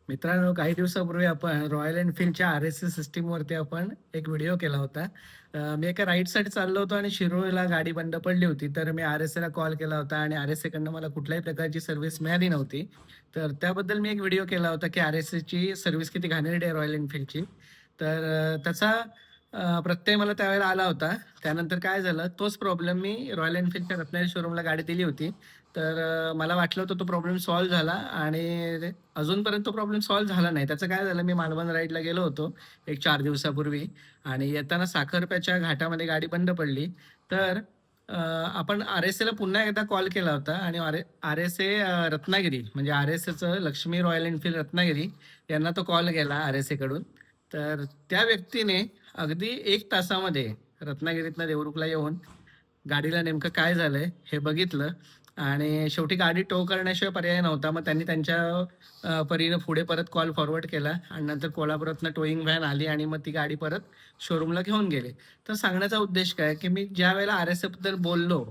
मित्रांनो, काही दिवसापूर्वी आपण रॉयल एनफील्डच्या RS सिस्टमवरती आपण एक व्हिडिओ केला होता. मी एका राईडसाठी चाललो होतो आणि शिरोळला गाडी बंद पडली होती. तर मी RSAला कॉल केला होता आणि RSAकडनं मला कुठल्याही प्रकारची सर्व्हिस मिळाली नव्हती. तर त्याबद्दल मी एक व्हिडिओ केला होता, की RSAची सर्व्हिस किती घाणेरडी आहे रॉयल एनफील्डची. तर त्याचा प्रत्यय मला त्यावेळेला आला होता. त्यानंतर काय झालं, तोच प्रॉब्लेम मी रॉयल एनफील्डच्या रत्नागिरी शोरूमला गाडी दिली होती. तर मला वाटलं होतं तो प्रॉब्लेम सॉल्व्ह झाला आणि अजूनपर्यंत तो प्रॉब्लेम सॉल्व्ह झाला नाही. त्याचं काय झालं, मी मालवण राईडला गेलो होतो एक 4 दिवसापूर्वी आणि येताना साखरप्याच्या घाटामध्ये गाडी बंद पडली. तर आपण RSAला पुन्हा एकदा कॉल केला होता आणि RSA रत्नागिरी म्हणजे RSAचं लक्ष्मी रॉयल एनफील्ड रत्नागिरी यांना तो कॉल गेला RSAकडून. तर त्या व्यक्तीने अगदी 1 तासामध्ये रत्नागिरीतनं देवरुखला येऊन गाडीला नेमकं काय झालंय हे बघितलं आणि शेवटी गाडी टो करण्याशिवाय पर्याय नव्हता. मग त्यांनी त्यांच्या परीनं पुढे परत कॉल फॉरवर्ड केला आणि नंतर कोल्हापुरातनं टोइंग व्हॅन आली आणि मग ती गाडी परत शोरूमला घेऊन गेले. तर सांगण्याचा उद्देश काय, की मी ज्यावेळेला RSAबद्दल बोललो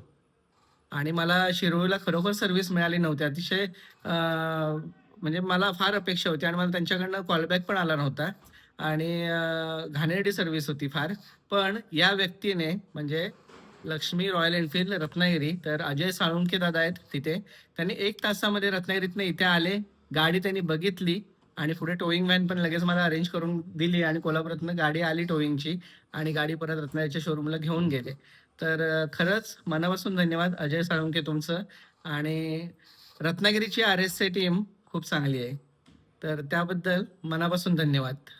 आणि मला शिरोळला खरोखर सर्व्हिस मिळाली नव्हती. अतिशय म्हणजे मला फार अपेक्षा होती आणि मला त्यांच्याकडनं कॉलबॅक पण आला नव्हता आणि घाणेरडी सर्व्हिस होती फार. पण या व्यक्तीने म्हणजे लक्ष्मी रॉयल एनफील्ड रत्नागिरी, तर अजय साळुंखे दादा आहेत तिथे. त्यांनी 1 तासामध्ये रत्नागिरीतनं इथे आले, गाडी त्यांनी बघितली आणि पुढे टोइंग व्हॅन पण लगेच मला अरेंज करून दिली आणि कोल्हापुरातनं गाडी आली टोइंगची आणि गाडी परत रत्नागिरीच्या शोरूमला घेऊन गेले. तर खरंच मनापासून धन्यवाद अजय साळुंखे तुमचं. आणि रत्नागिरीची RSA टीम खूप चांगली आहे. तर त्याबद्दल मनापासून धन्यवाद.